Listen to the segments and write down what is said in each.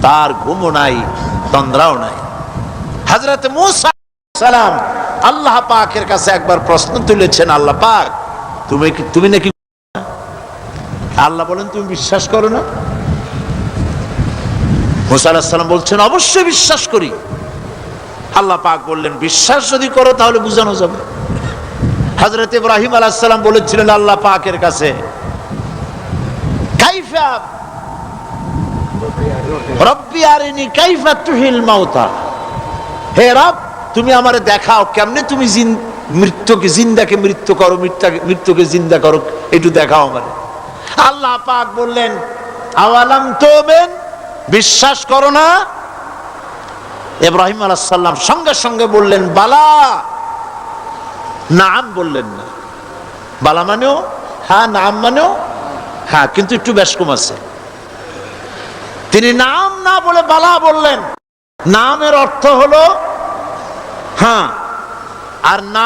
তার ঘুমও নাই, তন্দ্রাও নাই। হযরত মূসা সালাম আল্লাহ পাকের কাছে একবার প্রশ্ন তুলেছেন, আল্লাহ পাক তুমি নাকি, আল্লাহ বলেন তুমি বিশ্বাস করো না? মূসা আলাইহিস সালাম বলছেন অবশ্যই বিশ্বাস করি। আল্লাহ পাক বললেন বিশ্বাস যদি করো তাহলে বুঝানো যাবে। হযরত ইব্রাহিম আলাইহিস সালাম বলেছিলেন আল্লাহ পাকের কাছে, কাইফা রব্বি আরিনি কাইফা তুহিল মাউতা, হে রব তুমি আমারে দেখাও কেমনে তুমি মৃত্যুকে জিন্দাকে মৃত্যু করো, মৃত্যুকে জিন্দা করো, একটু দেখাও আমারে। আল্লাহ পাক বললেন আওয়ালাম তুমিন, বিশ্বাস করো না? ইব্রাহিম আলাইহিস সালাম সঙ্গে সঙ্গে বললেন বালা। নাম বললেন না, বালা মানেও হ্যাঁ, নাম মানেও হ্যাঁ, কিন্তু একটু বেশ কম আছে। তিনি নাম না বলে বালা বললেন। নামের অর্থ হলো হ্যাঁ, আর না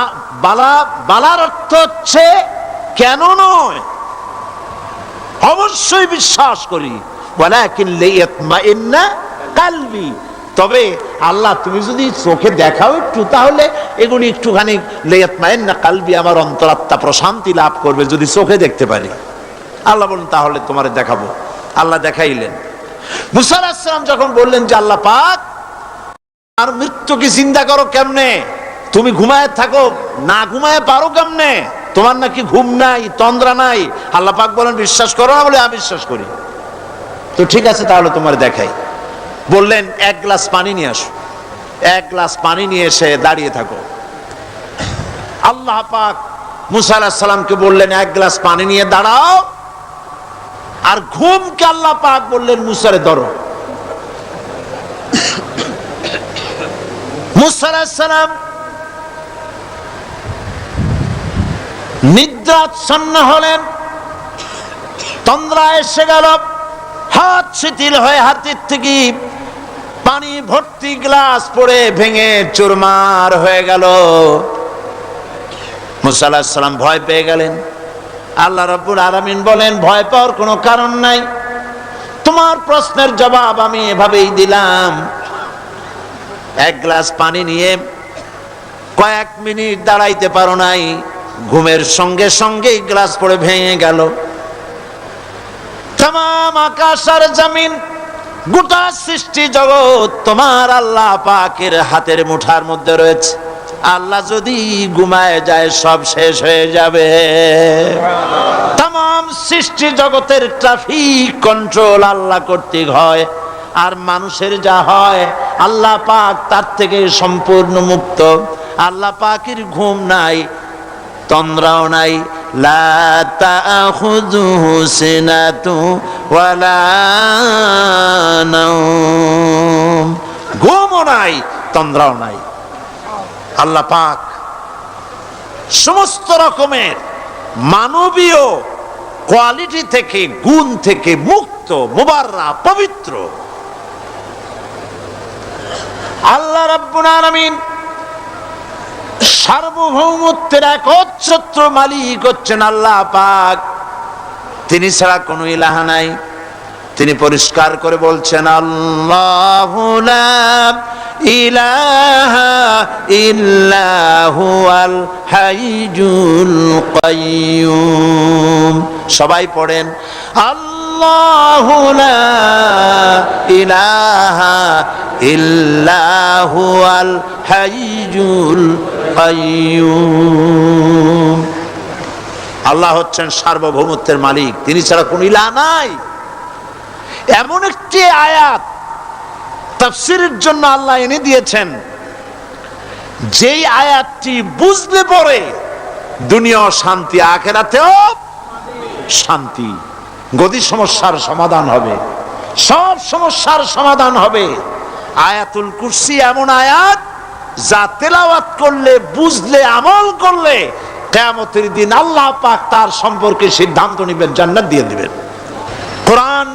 বালার অর্থ হচ্ছে কেন নয়, অবশ্যই বিশ্বাস করি। ওয়ালাকিন লিয়াতমাইন্না কলবি, তবে আল্লাহ তুমি যদি চোখে দেখাও একটু, তাহলে এগুলি একটুখানি লিয়াতমাইন্না কলবি, আমার অন্তরাত্মা প্রশান্তি লাভ করবে যদি চোখে দেখতে পারি। আল্লাহ বলেন তাহলে তোমারে দেখাবো। আল্লাহ দেখাইলেন। মূসা আলাইহিস সালাম যখন বললেন যে আল্লাহ পাক আর মৃত্যুকে চিন্তা করো কেমনে, তুমি ঘুমায় থাকো, না ঘুমায় পারো কেমনে, তোমার নাকি ঘুম নাই, তন্দ্রা নাই, আল্লাহ পাক বলেন বিশ্বাস করো না? বলে আমি বিশ্বাস করি। তো ঠিক আছে তাহলে তোমার দেখাই। বললেন এক গ্লাস পানি নিয়ে আসো। এক গ্লাস পানি নিয়ে এসে দাঁড়িয়ে থাকো। আল্লাহ পাক মূসা আলাইহিস সালামকে বললেন এক গ্লাস পানি নিয়ে দাঁড়াও। আর ঘুমকে আল্লাহ পাক বললেন মূসারে ধরো। মূসা আলাইহিস সালাম নিদ্রাচ্ছন্ন হলেন, তন্দ্রা এসে গেল, হাত শিথিল হয়ে হাতের থেকে পানি ভর্তি গ্লাস পড়ে ভেঙে চুরমার হয়ে গেল। মূসা আলাইহিস সালাম ভয় পেয়ে গেলেন। আল্লাহ রাব্বুল আলামিন বলেন ভয় পাওয়ার কোনো কারণ নাই, তোমার প্রশ্নের জবাব আমি এভাবেই দিলাম। এক গ্লাস পানি নিয়ে কয়েক মিনিট দাঁড়াইতে পারো নাই, ঘুমের সঙ্গে সঙ্গেই গ্লাস পড়ে ভেঙে গেল। তামাম আকাশ আর জমিন, গোটা সৃষ্টি জগৎ তোমার আল্লাহ পাকের হাতের মুঠার মধ্যে রয়েছে। আল্লাহ যদি ঘুমায় যায় সব শেষ হয়ে যাবে। তামাম সৃষ্টি জগতের ট্রাফিক কন্ট্রোল আল্লাহ কর্তৃক হয়, আর মানুষের যা হয় আল্লাহ পাক তার থেকে সম্পূর্ণ মুক্ত। আল্লাহ পাকের ঘুম নাই, তন্দ্রাও নাই। লা তাখুযুহু সিনাতু ওয়ালা নাওম, ঘুমও নাই, তন্দ্রাও নাই। আল্লাহ পাক সমস্ত রকমের মানবীয় কোয়ালিটি থেকে, গুণ থেকে মুক্ত, মুবাররা, পবিত্র। আল্লাহ রাব্বুল আলামিন সার্বভৌমত্বের একচ্ছত্র মালিক হচ্ছেন আল্লাহ পাক। তিনি ছাড়া কোনো ইলাহ নাই। তিনি পরিষ্কার করে বলছেন আল্লাহু লা ইলাহা ইল্লা হুয়াল হাইয়ুল কাইয়্যুম। সবাই পড়েন আল্লাহু লা ইলাহা ইল্লা হুয়াল হাইয়ুল কাইয়্যুম। আল্লাহ হচ্ছেন সার্বভৌমত্বের মালিক, তিনি ছাড়া কোনো ইলাহ নাই। এমন একটি আয়াত তাফসীরের জন্য আল্লাহ এনে দিয়েছেন, যেই আয়াতটি বুঝলে পরে দুনিয়া শান্তি, আখিরাতেও শান্তি। গদি সমস্যার সমাধান হবে, সব সমস্যার সমাধান হবে। আয়াতুল কুরসি এমন আয়াত যা তেলাওয়াত করলে, বুঝলে, আমল করলে কিয়ামতের দিন আল্লাহ পাক তার সম্পর্কে সিদ্ধান্ত নেবেন, জান্নাত দিয়ে দিবেন। কোরআন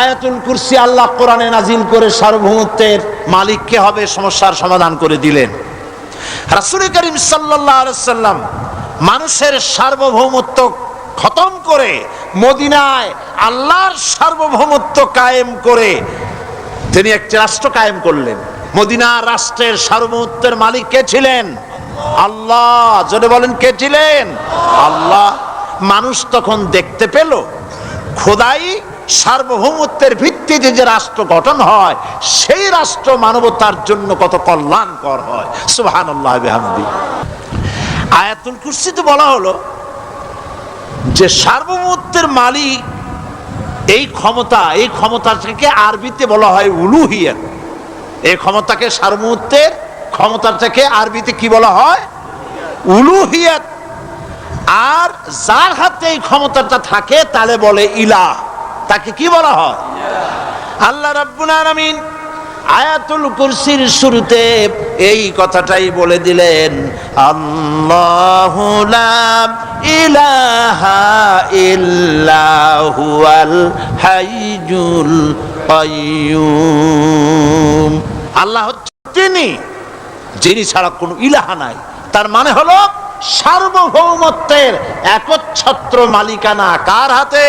আয়াতুল কুরসি আল্লাহ কোরআনে নাজিল করে সার্বভৌমত্বের মালিক কে হবে সমস্যার সমাধান করে দিলেন। রাসূল করিম সাল্লাল্লাহু আলাইহি ওয়াসাল্লাম মানুষের সার্বভৌমত্ব খতম করে মদিনায় আল্লাহর সার্বভৌমত্ব কায়েম করে তিনি একটি রাষ্ট্র কায়েম করলেন। মদিনা রাষ্ট্রের সার্বভৌমত্বের মালিক কে ছিলেন? আল্লাহ। জোরে বলেন, কে ছিলেন? আল্লাহ। মানুষ তখন দেখতে পেল খোদাই সার্বভৌমত্বের ভিত্তিতে যে রাষ্ট্র গঠন হয়, সেই রাষ্ট্র মানবতার জন্য কত কল্যাণকর হয়। সুবহানাল্লাহ বিহামদি। আয়াতুল কুরসিতে বলা হলো যে সার্বভৌমত্বের মালিক এই ক্ষমতাটাকে আরবিতে বলা হয় উলুহিয়াত। এই ক্ষমতাকে, সার্বভৌমত্বের ক্ষমতাটাকে আরবিতে কি বলা হয়? উলুহিয়াত। আর যার হাতে এই ক্ষমতাটা থাকে তাহলে বলে ইলাহ, তাকে কি বলা হয়? আল্লাহ রাব্বুল আলামিন আয়াতুল কুরসির শুরুতে এই কথাটাই বলে দিলেন, আল্লাহু লা ইলাহা ইল্লা হুয়াল হাইয়ুল কাইয়্যুম। আল্লাহ হচ্ছেন তিনি যিনি ছাড়া কোনো ইলাহা নাই। তার মানে হলো সার্বভৌমত্বের একচ্ছত্র মালিকানা কার হাতে?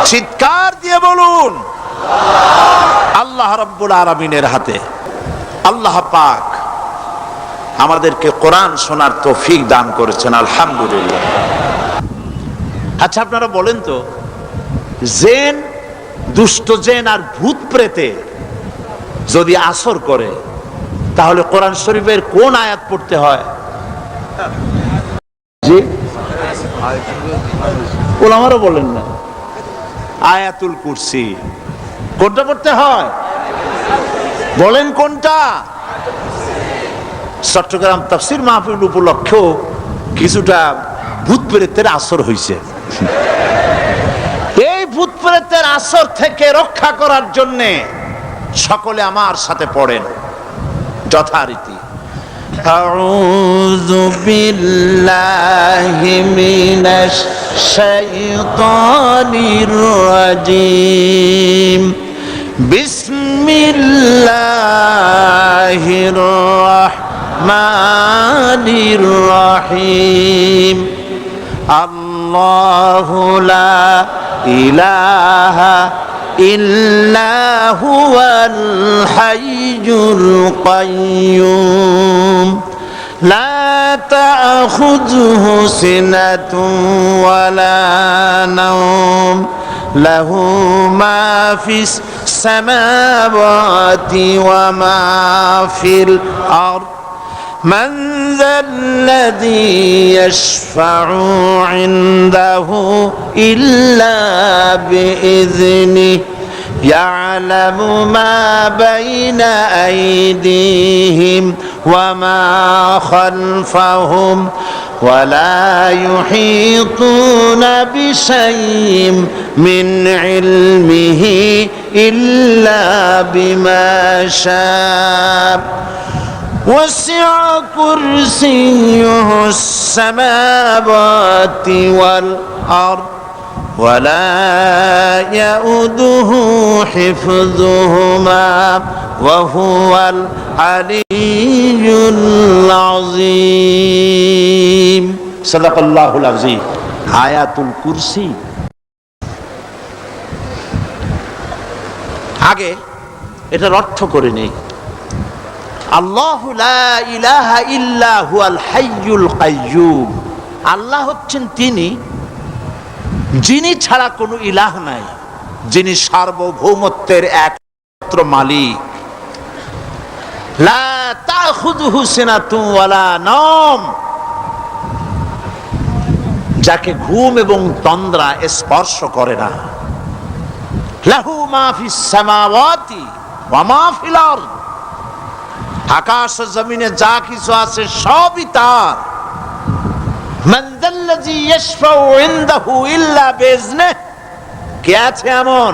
চিৎকার দিয়ে বলুন, আল্লাহ রাব্বুল আলামিনের হাতে। আল্লাহ পাক আমাদেরকে কোরআন শোনার তৌফিক দান করেছেন, আলহামদুলিল্লাহ। আচ্ছা, আপনারা বলেন তো, জিন, দুষ্ট জিন আর ভূত প্রেতে যদি আসর করে, তাহলে কোরআন শরীফের কোন আয়াত পড়তে হয়? জি, ওলামারা বলেন না, আয়াতুল কুরসি। কোনটা পড়তে হয়? বলেন কোনটা? চট্টগ্রাম তাফসীর মাহফিল উপলক্ষেও কিছুটা ভূত প্রেতের আসর হয়েছে। এই ভূত প্রেতের আসর থেকে রক্ষা করার জন্যে সকলে আমার সাথে পড়েন যথারীতি। আউযু বিল্লাহি মিনাশ শাইতানির রাজিম। বিসমিল্লাহির রাহমানির রাহিম। আল্লাহু লা ইলাহা ইল্লা হুয়াল হাইয়ুল কাইয়্যুম। লা তা'খুযুহু সিনাতুন ওয়ালা নাওম। লাহু মা ফিস সামাওয়াতি ওয়া মা ফিল আরদ। من ذا الذي يشفع عنده إلا بإذنه يعلم ما بين أيديهم وما خلفهم ولا يحيطون بشيء من علمه إلا بما شاء وسع كرسيه السماوات والأرض ولا يؤوده حفظهما وهو العلي العظيم صدق الله العظيم আয়াতুল কুরসি। আগে এটার অর্থ করে নেই। আল্লাহু লা ইলাহা ইল্লা হুয়াল হাইয়ুল কাইয়্যুম। আল্লাহ হচ্ছেন তিনি যিনি ছাড়া কোনো ইলাহ নাই, যিনি সার্বভৌমত্বের একমাত্র মালিক। লা তাখুযুহু সিনাতুন ওয়ালা নাওম, যাকে ঘুম এবং তন্দ্রা স্পর্শ করে না। লাহু মা ফিস সামাওয়াতি ওয়া মা ফিল আরদ, আকাশ ও জমিনে যা কিছু আছে সবই তার। মান যাল্লাযী ইয়াশফাউ ইনদাহু ইল্লা বিইজনিহি, কে আছে এমন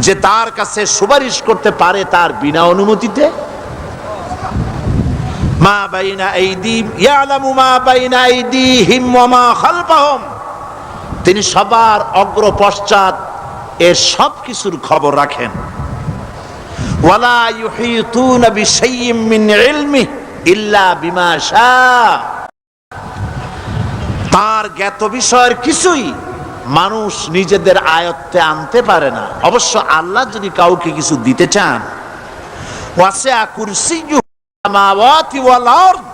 যে তার কাছে সুপারিশ করতে পারে তার বিনা অনুমতিতে? মা বাইনা আইদিহিম ইয়ালামু মা বাইনা আইদিহিম ওয়া মা খালফাহুম, তিনি সবার অগ্র পশ্চাৎ এর সব কিছুর খবর রাখেন। ওয়ালা ইউহিতুনা বিশাইইম মিন ইলমিহি ইল্লা বিমা শা, তার জ্ঞাত বিষয়ের কিছুই মানুষ নিজেদের আয়ত্তে আনতে পারে না। অবশ্য আল্লাহ যদি কাউকে কিছু দিতে চান, ওয়াসিআ কুরসিয়্যুহু সামাওয়াতি ওয়াল আরদ,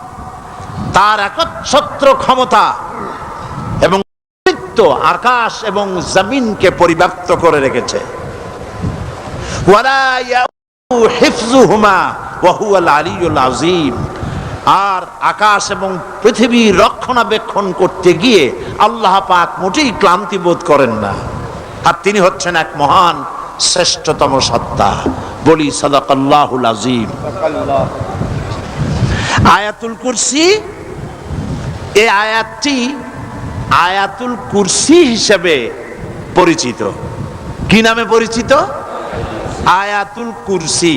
তার একচ্ছত্র ক্ষমতা এবং কর্তৃত্ব আকাশ এবং জমিনকে পরিব্যাপ্ত করে রেখেছে। ওয়ালা ইয়াউদু হিফযুহুমা ওয়া হুয়াল আলিয়্যুল আযীম। আর আকাশ এবং পৃথিবীর রক্ষণাবেক্ষণ করতে গিয়ে আল্লাহ পাক মোটেই ক্লান্তি বোধ করেন না। আর তিনি হচ্ছেন এক মহান শ্রেষ্ঠতম সত্তা। বলি সাদাকাল্লাহুল আযীম। আয়াতুল কুরসি, এই আয়াতটি আয়াতুল কুরসি হিসেবে পরিচিত। কি নামে পরিচিত? আয়াতুল কুরসি।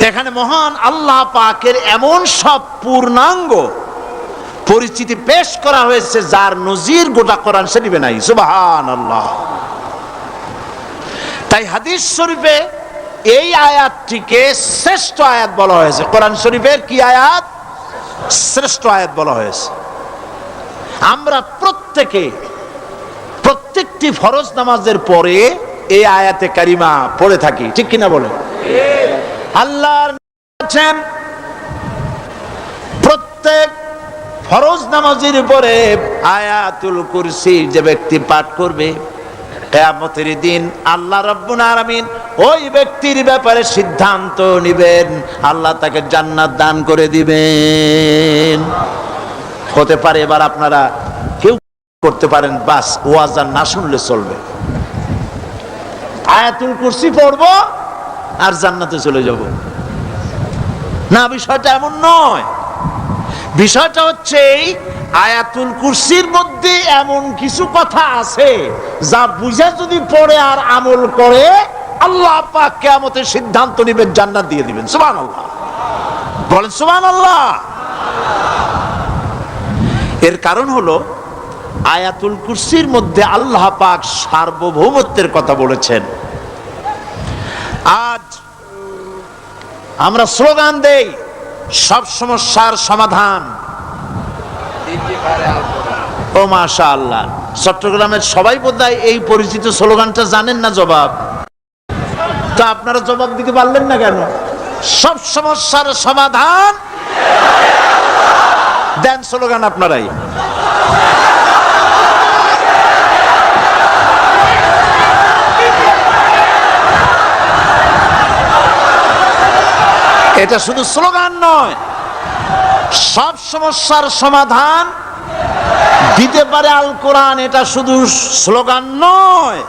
এখানে মহান আল্লাহ পাকের এমন সব পূর্ণাঙ্গ পরিচিতি পেশ করা হয়েছে যার নজির গোটা কোরআন শরীফে নাই। সুবহানাল্লাহ। তাই হাদিস শরীফে এই আয়াতটিকে শ্রেষ্ঠ আয়াত বলা হয়েছে। কোরআন শরীফের কি আয়াত? শ্রেষ্ঠ আয়াত বলা হয়েছে। আমরা প্রত্যেকটি ফরজ নামাজের পরে এই আয়াতে কারিমা পড়ে থাকি, ঠিক কিনা বলে? আল্লাহর বলেছেন প্রত্যেক ফরজ নামাজের উপরে আয়াতুল কুরসি যে ব্যক্তি পাঠ করবে, কিয়ামতের দিন আল্লাহ রাব্বুল আলামিন ওই ব্যক্তির ব্যাপারে সিদ্ধান্ত নেবেন, আল্লাহ তাকে জান্নাত দান করে দিবেন। হতে পারে এবার আপনারা কেউ করতে পারেন, বাস ওয়াজ আর না শুনলে চলবে, আয়াতুল কুরসি পড়বো আর জান্নাতে চলে যাব। না, বিষয়টা এমন নয়। বিষয়টা হচ্ছে এই আয়াতুল কুরসির মধ্যে এমন কিছু কথা আছে যা বুঝে যদি পড়ে আর আমল করে আল্লাহ পাক কিয়ামতের সিদ্ধান্ত নেবেন, জান্নাত দিয়ে দিবেন। সুবহানাল্লাহ, বলেন সুবহানাল্লাহ। এর কারণ হলো আয়াতুল কুরসির মধ্যে আল্লাহ পাক সার্বভৌমত্বের কথা বলেছেন। আজ আমরা স্লোগান দেই সব সমস্যার সমাধান। ও মাশাআল্লাহ, চট্টগ্রামের সবাই বোধহয় এই পরিচিত স্লোগানটা জানেন না। জবাব তা আপনারা জবাব দিতে পারলেন না কেন? সব সমস্যার সমাধান দেন স্লোগান আপনারাই। এটা শুধু স্লোগান নয়, সব সমস্যার সমাধান দিতে পারে আল কোরআন। এটা শুধু স্লোগান নয়,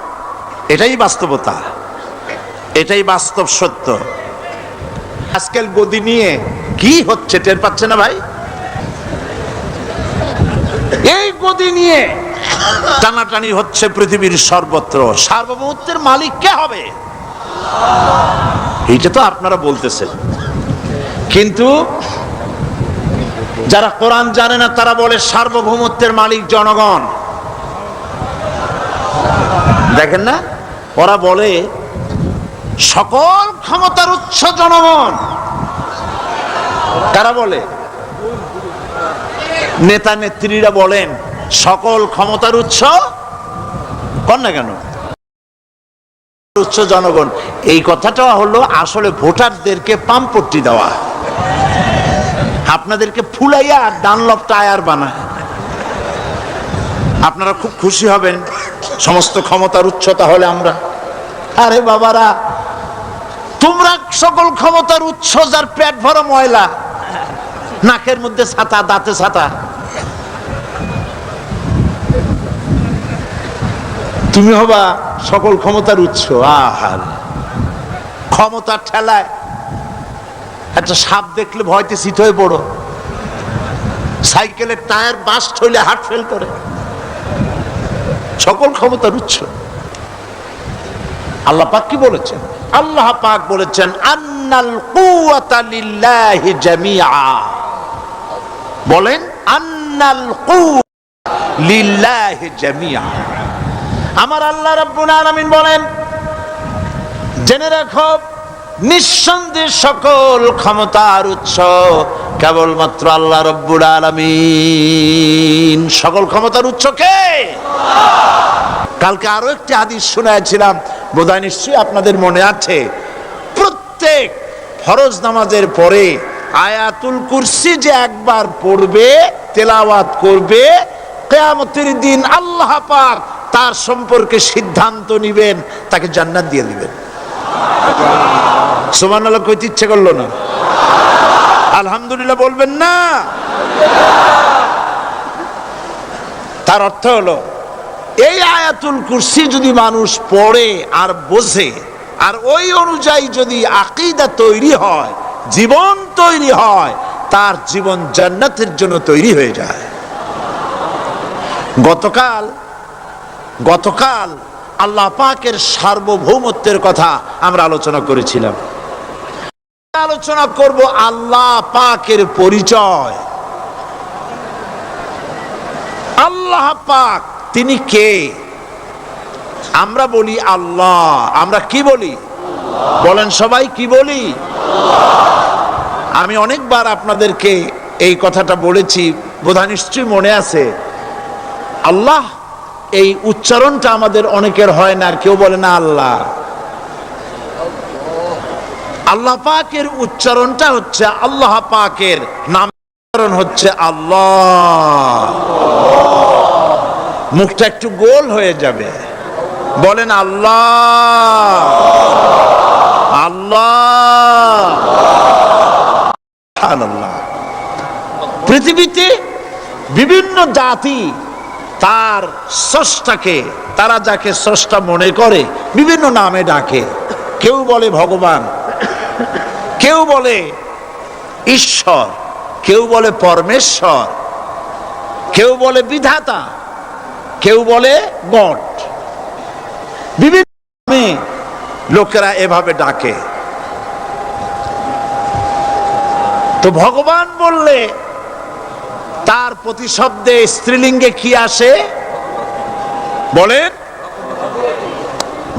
এটাই বাস্তবতা, এটাই বাস্তব সত্য। আজকাল গদি নিয়ে কি হচ্ছে টের পাচ্ছে না ভাই? এই গদি নিয়ে টানাটানি হচ্ছে পৃথিবীর সর্বত্র। সার্বভৌমত্বের মালিক কে হবে? এইটা তো আপনারা বলতেছেন, কিন্তু যারা কোরআন জানে না তারা বলে সার্বভৌমত্বের মালিক জনগণ। দেখেন না, ওরা বলে সকল ক্ষমতার উৎস জনগণ। কারা বলে? নেতা নেত্রীরা বলেন সকল ক্ষমতার উৎস। কর না কেন? উৎস জনগণ। এই কথাটা হলো আসলে ভোটারদেরকে পামপট্টি দেওয়া, আপনাদেরকে ফুলাইয়া ডানলপ টায়ার বানায়। আপনারা খুব খুশি হবেন সমস্ত ক্ষমতার উৎস তাহলে আমরা। আরে বাবারা, তোমরা সকল ক্ষমতার উৎস যার পেট ভরা ময়লা, নাকের মধ্যে ছাতা, দাঁতে ছাতা, তুমি হবা সকল ক্ষমতার উৎস। আহার ক্ষমতার ঠেলায় একটা সাপ দেখলে ভয়তে সিট হয়ে পড়ো, সাইকেলের টায়ার বাস্ট হইলে হার্ট ফেল করে। সকল ক্ষমতার উৎস আল্লাহ পাক কি বলেছেন? আল্লাহ পাক বলেছেন আন্নাল কুওয়াতা লিল্লাহি জামিআ। বলেন আন্নাল কুওয়াতা লিল্লাহি জামিআ। আমার আল্লাহ রাব্বুল আলামিন বলেন, জেনে রাখো নিঃসন্দেহে সকল ক্ষমতার উৎস কেবলমাত্র আল্লাহ রব্বুল আলামিন। সকল ক্ষমতার উৎস কে? কালকে আরো একটি হাদিস শোনাইছিলাম, বোধহয় নিশ্চয়ই আপনাদের মনে আছে। প্রত্যেক ফরজ নামাজের পরে আয়াতুল কুরসি যে একবার পড়বে, তেলাওয়াত করবে, কিয়ামতের দিন আল্লাহ পাক তার সম্পর্কে সিদ্ধান্ত নিবেন, তাকে জান্নাত দিয়ে দিবেন। সুবহানাল্লাহ কইতে ইচ্ছে করলো না? আলহামদুলিল্লাহ বলবেন না? তার অর্থ হলো এই আয়াতুল কুরসি যদি মানুষ পড়ে আর বোঝে, আর ওই অনুযায়ী যদি আকীদা তৈরি হয়, জীবন তৈরি হয়, তার জীবন জান্নাতের জন্য তৈরি হয়ে যায়। গতকাল আল্লাহ পাকের সার্বভৌমত্বের কথা আমরা আলোচনা করেছিলাম। আলোচনা করব আল্লাহ পাকের পরিচয়। আল্লাহ পাক তিনি কে? আমরা বলি আল্লাহ। আমরা কি বলি? বলেন সবাই, কি বলি? আমি অনেকবার আপনাদেরকে এই কথাটা বলেছি, বোধহয় নিশ্চয়ই মনে আছে। আল্লাহ এই উচ্চারণটা আমাদের অনেকের হয় না, আর কেউ বলে না আল্লাহ। আল্লাহ পাকের উচ্চারণটা হচ্ছে, আল্লাহ পাকের নাম উচ্চারণ হচ্ছে আল্লাহ। মুখটা একটু গোল হয়ে যাবে, বলেন আল্লাহ আল্লাহ আল্লাহ। পৃথিবীতে বিভিন্ন জাতি তার স্রষ্টাকে, তারা যাকে স্রষ্টা মনে করে, বিভিন্ন নামে ডাকে। কেউ বলে ভগবান, কেউ বলে ঈশ্বর, কেউ বলে পরমেশ্বর, কেউ বলে বিধাতা, কেউ বলে গড। বিভিন্ন নামে লোকেরা এভাবে ডাকে। তো ভগবান বললে তার প্রতিশব্দে স্ত্রীলিঙ্গে কি আসে? বলেন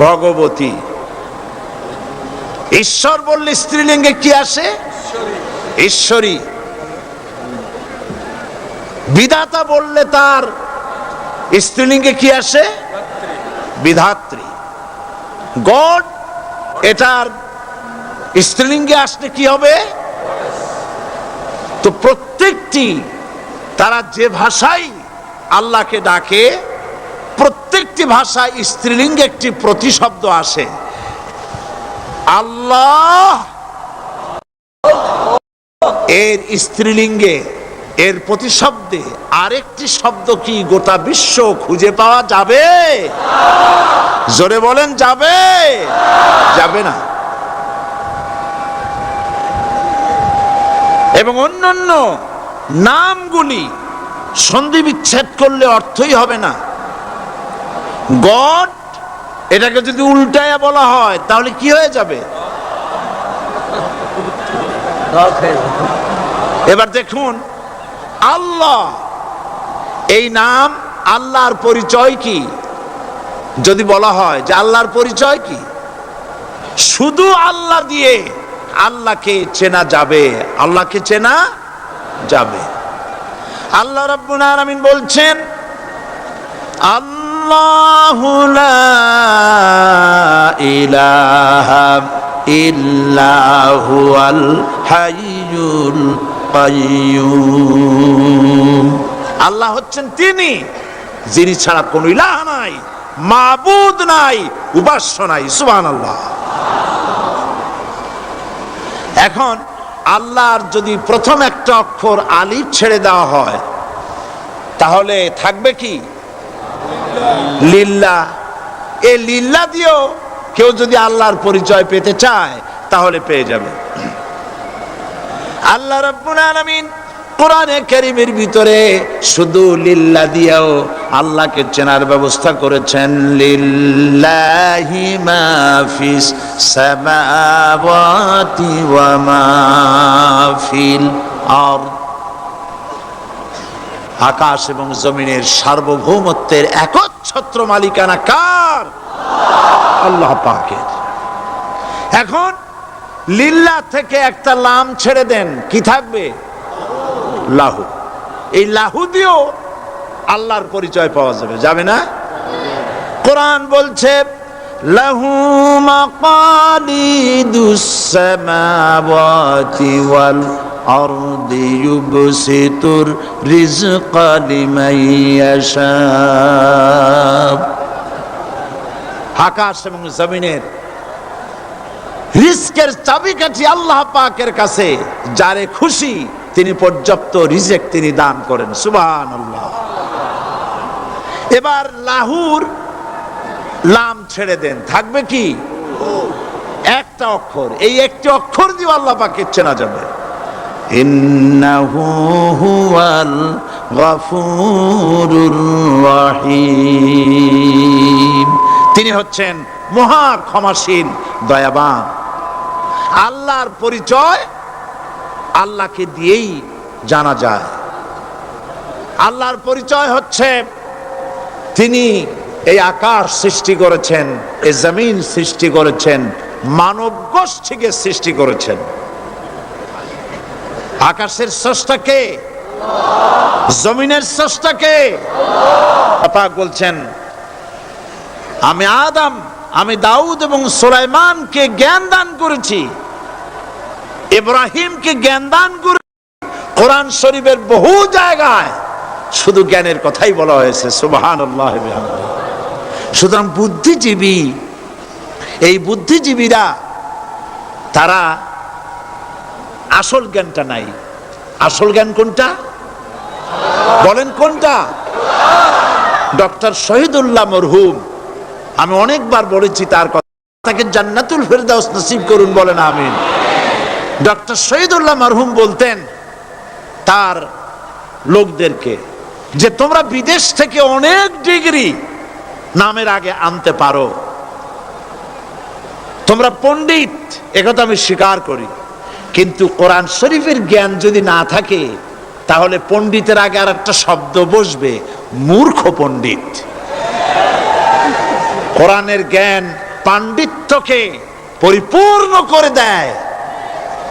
ভগবতী। ঈশ্বর বললে স্ত্রীলিঙ্গে কি আসে? ঈশ্বরী। বিধাতা বললে তার স্ত্রীলিঙ্গে কি আসে? বিধাত্রী। গড, এটার স্ত্রীলিঙ্গে আসলে কি হবে? তো প্রত্যেকটি, তারা যে ভাষায় আল্লাহকে ডাকে, প্রত্যেকটি ভাষায় স্ত্রীলিঙ্গে একটি প্রতিশব্দ আসে। আল্লাহ এর স্ত্রীলিঙ্গে, এর প্রতিশব্দে আরেকটি শব্দ কি গোটা বিশ্ব খুঁজে পাওয়া যাবে? জোরে বলেন, যাবে? যাবে না। এবং অন্যান্য নামগুলি সন্ধি বিচ্ছেদ করলে অর্থই হবে না। গড, এটাকে যদি উল্টায়া বলা হয় তাহলে কি হয়ে যাবে? এবার দেখুন, আল্লাহ এই নাম, আল্লাহর পরিচয় কি? যদি বলা হয় যে আল্লাহর পরিচয় কি, শুধু আল্লাহ দিয়ে আল্লাহকে চেনা যাবে, আল্লাহকে চেনা যাবে। আল্লাহ রাব্বুল আলামিন বলছেন, আল্লাহু লা ইলাহা ইল্লা হুয়াল হাইয়ুল কাইয়্যুম। আল্লাহ হচ্ছেন তিনি যিনি ছাড়া কোনো ইলাহ নাই, মাবুদ নাই, উপাস্য নাই। সুবহানাল্লাহ। এখন আল্লাহর যদি প্রথম একটা অক্ষর আলিফ ছেড়ে দেওয়া হয় তাহলে থাকবে কি? লিল্লাহ। এই লিল্লাহ দিয়েও কেউ যদি আল্লাহর পরিচয় পেতে চায় তাহলে পেয়ে যাবে। আল্লাহ রাব্বুল আলামিন কোরআনে কারীমের ভিতরে শুধু লিল্লাহ দিয়েও আল্লাহকে চেনার ব্যবস্থা করেছেন। লিল্লাহি মা ফিস সামাওয়াতি ওয়া মা ফিল আরদ। আকাশ এবং জমিনের সার্বভৌমত্বের একচ্ছত্র মালিকানা কার? আল্লাহ পাকের। এখন লিল্লাহ থেকে একটা লাম ছেড়ে দেন, কি থাকবে? লাহু। এই লাহু দিয়েও আল্লাহর পরিচয় পাওয়া যাবে, যাবে না? কোরআন বলছে লাহু মাকালিদুস সামাওয়াতি ওয়াল আরদি ইউবসিতুর রিজকা লিমান ইয়াশা। আকাশ এবং জমিনের রিজকের চাবিকাঠি আল্লাহ পাকের কাছে, যারে খুশি তিনি পর্যাপ্ত রিজেক তিনি দান করেন। সুবহানাল্লাহ। এবার লাহুর লাম ছেড়ে দেন, থাকবে কি? একটা অক্ষর। এই একটি অক্ষর দিয়ে আল্লাহ পাককে চেনা যাবে। ইন্নাহু হুয়াল গফুরুর রহিম। তিনি হচ্ছেন মহা ক্ষমাশীল, দয়াবান। আল্লাহর পরিচয় আল্লাহকে দিয়েই জানা যায়। আল্লাহর পরিচয় হচ্ছে তিনি এই আকাশ সৃষ্টি করেছেন, এই জমিন সৃষ্টি করেছেন, মানব গোষ্ঠীকে সৃষ্টি করেছেন। আকাশের স্রষ্টা কে? জমিনের স্রষ্টা কে? পাক বলছেন আমি আদম, আমি দাউদ এবং সুলাইমানকে জ্ঞান দান করেছি, ইব্রাহিমকে জ্ঞান দান করেছি। কোরআন শরীফের বহু জায়গায় শুধু জ্ঞানের কথাই বলা হয়েছে। সুবহানাল্লাহ। সুতরাং বুদ্ধিজীবী, এই বুদ্ধিজীবীরা তারা আসল জ্ঞানটা নাই। আসল জ্ঞান কোনটা বলেন? কোনটা? ডক্টর শহীদুল্লাহ মরহুম, আমি অনেকবার বলেছি তার কথা, তাকে জান্নাতুল ফেরদাউস নসিব করুন, বলেন আমিন। ডক্টর শহীদুল্লাহ মরহুম বলতেন তার লোকদেরকে যে তোমরা বিদেশ থেকে অনেক ডিগ্রি নামের আগে আনতে পারো, তোমরা পণ্ডিত, একথা আমি স্বীকার করি, কিন্তু কোরআন শরীফের জ্ঞান যদি না থাকে তাহলে পণ্ডিতের আগে আর একটা শব্দ বসবে, মূর্খ পণ্ডিত। কোরআনের জ্ঞান পাণ্ডিত্যকে পরিপূর্ণ করে দেয়,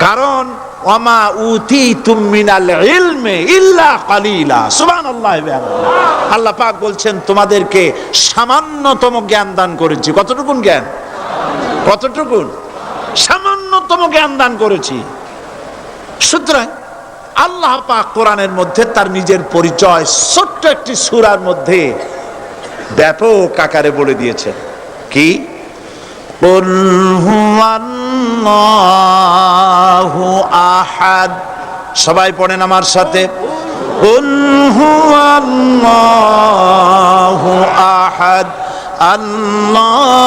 কারণ ওয়ামা উতীতুম মিনাল ইলমি ইল্লা কালিলা। সুবহানাল্লাহ। আল্লাহ পাক বলছেন তোমাদেরকে সামান্যতম জ্ঞান দান করেছি। কতটুকুন জ্ঞান? কতটুকুন? সামান্যতম জ্ঞান দান করেছি। সুতরাং আল্লাহ পাক কোরআনের মধ্যে তার নিজের পরিচয় ছোট্ট একটি সূরার মধ্যে ব্যাপক আকারে বলে দিয়েছেন। কি? কুল হুয়াল্লাহু আহাদ। সবাই পড়েন আমার সাথে, কুল হুয়াল্লাহু আহাদ আল্লাহুস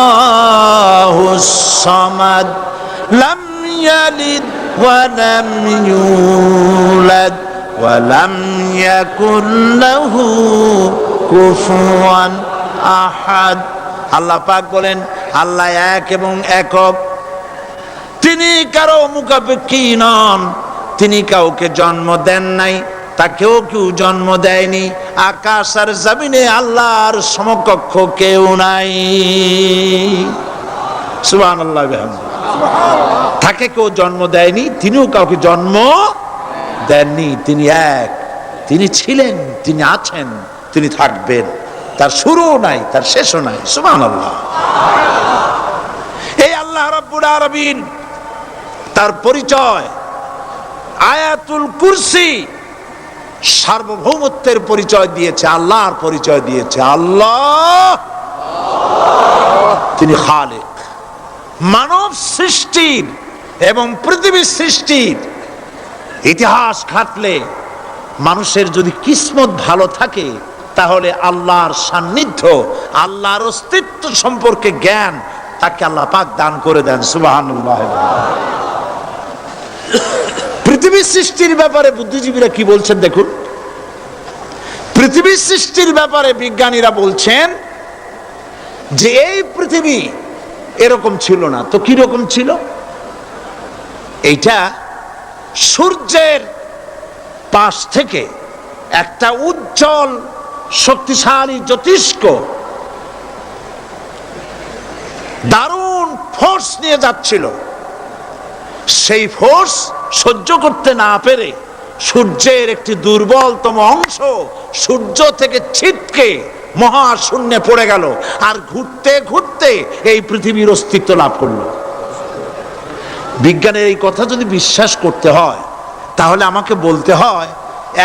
সামাদ লাম ইয়ালিদ ওয়া লাম ইউলাদ ওয়া লাম ইয়াকুল লাহু কুফুয়ান আহাদ। আল্লাহ পাক বলেন আল্লাহ এক এবং একক, তিনি কারো মুখাপেক্ষী নন, তিনি কাউকে জন্ম দেন নাই, তাকেও কেউ জন্ম দেয়নি। আকাশ আর জমিনে আল্লাহর সমকক্ষ কেউ নাই। সুবহানাল্লাহ। তাকে কেউ জন্ম দেয়নি, তিনিও কাউকে জন্ম দেননি। তিনি এক, তিনি ছিলেন, তিনি আছেন, তিনি থাকবেন। তার শুরুও নাই, তার শেষও নাই। সুবহানাল্লাহ। এই আল্লাহ রাব্বুল আলামিন তার পরিচয় আয়াতুল কুরসি সার্বভৌমত্বের পরিচয় দিয়েছে, আল্লাহর পরিচয় দিয়েছে। আল্লাহ তিনি খালিক। মানব সৃষ্টির এবং পৃথিবী সৃষ্টির ইতিহাস ঘাটলে মানুষের যদি কিসমত ভালো থাকে তাহলে আল্লাহর সান্নিধ্য, আল্লাহর অস্তিত্ব সম্পর্কে জ্ঞান তাকে আল্লাহ পাক দান করে দেন। সুবহানাল্লাহ। পৃথিবী সৃষ্টির ব্যাপারে বুদ্ধিজীবীরা কি বলছেন দেখুন। পৃথিবী সৃষ্টির ব্যাপারে বিজ্ঞানীরা বলছেন যে এই পৃথিবী এরকম ছিল না, তো কি রকম ছিল? এইটা সূর্যের পাশ থেকে একটা উজ্জ্বল শক্তিশালী জ্যোতিষ্ক দারুণ ফোর্স নিয়ে যাচ্ছিল। সেই ফোর্স সহ্য করতে না পেরে সূর্যের একটি দুর্বলতম অংশ সূর্য থেকে ছিটকে মহাশূন্যে পড়ে গেল, আর ঘুরতে ঘুরতে এই পৃথিবীর অস্তিত্ব লাভ করলো। বিজ্ঞানের এই কথা যদি বিশ্বাস করতে হয়, তাহলে আমাকে বলতে হয়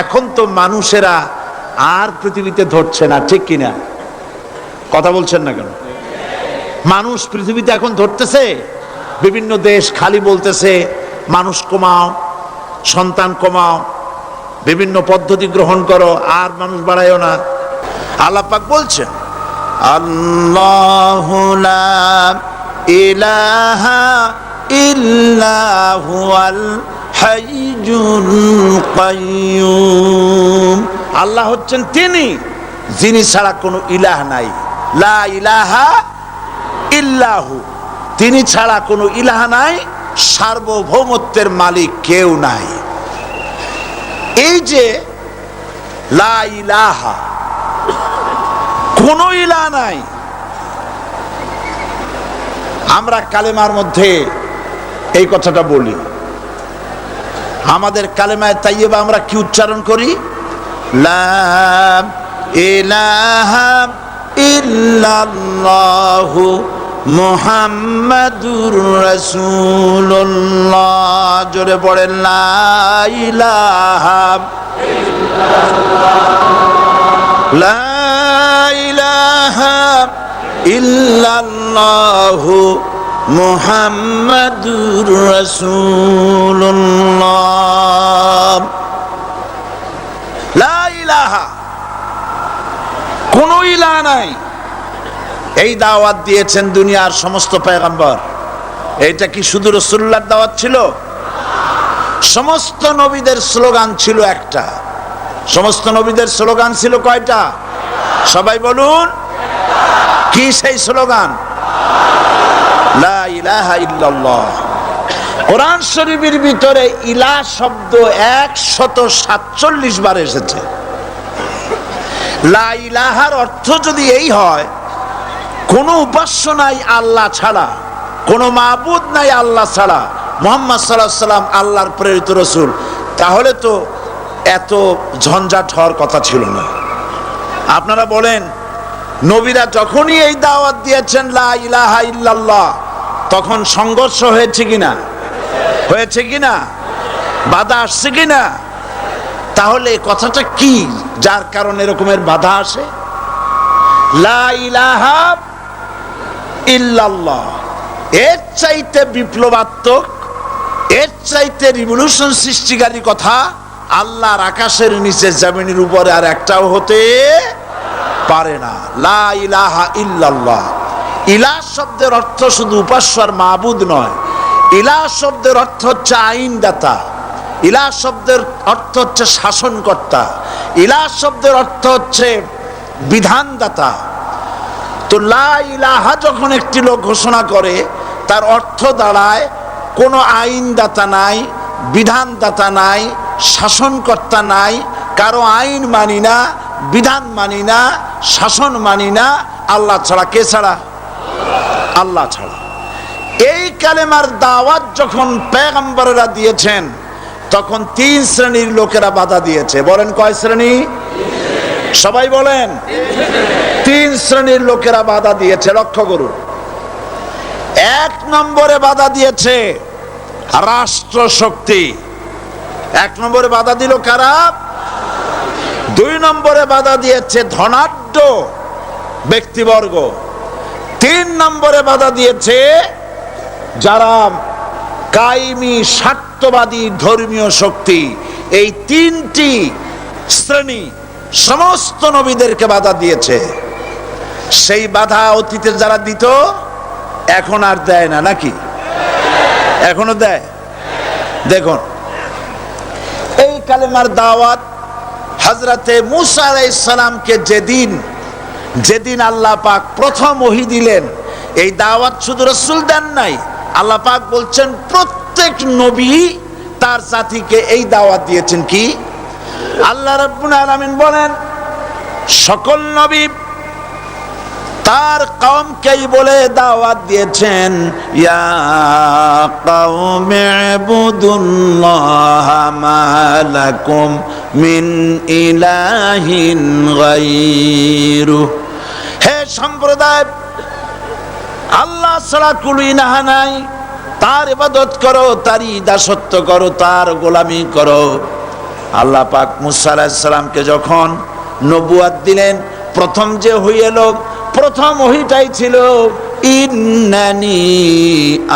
এখন তো মানুষেরা আর পৃথিবীতে ধরছে না, ঠিক কিনা? কথা বলছেন না কেন? মানুষ পৃথিবীতে এখন ধরতেছে? বিভিন্ন দেশ খালি বলতেছে মানুষ কমাও, সন্তান কমাও, বিভিন্ন পদ্ধতি গ্রহণ করো, আর মানুষ বাড়ায়ও না। আল্লাহ পাক বলছেন আল্লাহু লা ইলাহা ইল্লা হুয়াল হাইয়ুল কাইয়্যুম। আল্লাহ হচ্ছেন তিনি যিনি ছাড়া কোনো ইলাহ নাই। লা ইলাহা ইল্লাহু, তিনি ছাড়া কোনো ইলাহ নাই, সার্বভৌমত্বের মালিক কেউ নাই। এই যে লা ইলাহা, কোনো ইলাহ নাই, আমরা কালেমার মধ্যে এই কথাটা বলি। আমাদের কালেমায়ে তাইয়্যিবা আমরা কি উচ্চারণ করি? লা ইলাহা ইল্লাল্লাহু মুহাম্মাদুর রাসূলুল্লাহ। জোরে পড়েন লা ইলাহা লা ইলাহা ইল্লাল্লাহু মুহাম্মাদুর রাসূলুল্লাহ। লা ইলাহা, কোনো ইলাহ নাই। এই দাওয়াত দিয়েছেন দুনিয়ার সমস্ত পয়গম্বর। এটা কি শুধু রাসূলুল্লাহর দাওয়াত ছিল? সমস্ত নবীদের স্লোগান ছিল একটা। সমস্ত নবীদের স্লোগান ছিল কয়টা? সবাই বলুন, কি সেই স্লোগান? লা ইলাহা ইল্লাল্লাহ। কোরআন শরীফের ভিতরে ইলাহ শব্দ 147 বার এসেছে। লা ইলাহার অর্থ যদি এই হয় কোনো উপাস্য নাই আল্লাহ ছাড়া, কোনো মাবুদ নাই আল্লাহ ছাড়া, মুহাম্মদ সাল্লাল্লাহু আলাইহি সাল্লাম আল্লাহর প্রেরিত রাসূল, তাহলে তো এত ঝঞ্ঝাট হওয়ার কথা ছিল না। আপনারা বলেন, নবীরা যখনই এই দাওয়াত দিয়েছেন লা ইলাহা ইল্লাল্লাহ, তখন সংঘর্ষ হয়েছে কিনা? হয়েছে কিনা? বাধা আসছে কিনা? তাহলে কথাটা কি যার কারণে এরকমের বাধা আসে? লা ইলাহা ইল্লাল্লাহ, এর চাইতে বিপ্লবাত্মক, এর চাইতে রিভলিউশন সৃষ্টিকারী কথা আল্লাহর আকাশের নিচে জমিনের উপরে আর একটাও হতে পারে না। লা ইলাহা ইল্লাল্লাহ। ইলাহ শব্দের অর্থ শুধু উপাস্য আর মাবুদ নয়। ইলাহ শব্দের অর্থ হচ্ছে আইনদাতা। ইলাহ শব্দের অর্থ হচ্ছে শাসনকর্তা। ইলাহ শব্দের অর্থ হচ্ছে বিধানদাতা। তো লা ইলাহা যখন একটি লোক ঘোষণা করে, তার অর্থ দাঁড়ায় কোনো আইনদাতা নাই, বিধানদাতা নাই, শাসনকর্তা নাই, কারো আইন মানি না, বিধান মানি না, শাসন মানি না, আল্লাহ ছাড়া। কে ছাড়া? আল্লাহ ছাড়া। এই কালেমার দাওয়াত যখন পয়গম্বরেরা দিয়েছেন, তখন 3 শ্রেণীর লোকেরা বাধা দিয়েছে। বলেন কয় শ্রেণী? সবাই বলেন। 3 শ্রেণীর লোকেরা বাধা দিয়েছে। লক্ষ্য করুন। 1 নম্বরে বাধা দিয়েছে রাষ্ট্র শক্তি। 1 নম্বরে বাধা দিল কারা? 2 নম্বরে বাধা দিয়েছে ধনাঢ্য ব্যক্তিবর্গ। 3 নম্বরে বাধা দিয়েছে যারা কায়েমি স্বার্থবাদী ধর্মীয় শক্তি। এই 3টি শ্রেণী সমস্ত নবীদেরকে বাধা দিয়েছে। সেই বাধা অতীতে যারা দিত এখন আর দেয় না, নাকি? এখনো দেয়। দেখুন, এই কালেমার দাওয়াত হযরতে মূসা আলাইহিস সালামকে যেদিন আল্লাহ পাক প্রথম ওহী দিলেন, এই দাওয়াত শুধু রাসূল দেন নাই, আল্লাহ পাক বলছেন প্রত্যেক নবী তার জাতিকে এই দাওয়াত দিয়েছেন। কি? আল্লাহ রাব্বুল আলামিন বলেন সকল নবী তার কওমকেই বলে দাওয়াত দিয়েছেন, ইয়া কওমি ইবুদুল্লাহা মা লাকুম মিন ইলাহিন গায়রু। হে সম্প্রদায়, আল্লাহ ছাড়া কোনো ইলাহ নাই, তার ইবাদত করো, তারই দাসত্ব করো, তার গোলামি করো। আল্লাহ পাক মুসা আলাইহিস সালামকে যখন নবুয়াত দিলেন, প্রথম যে ওহী এলো, প্রথম ওহীটাই ছিল ইন্নানি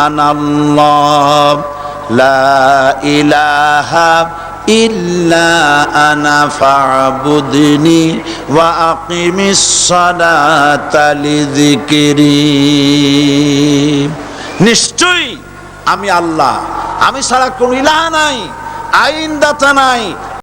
আনাল্লাহ লা ইলাহা ইল্লা আনা ফা'বুদনি ওয়া আকিমিস সালাতা লিযিকরি। নিশ্চয়ই আমি আল্লাহ, আমি ছাড়া কোন ইলাহ নাই, আইনদাতা নাই,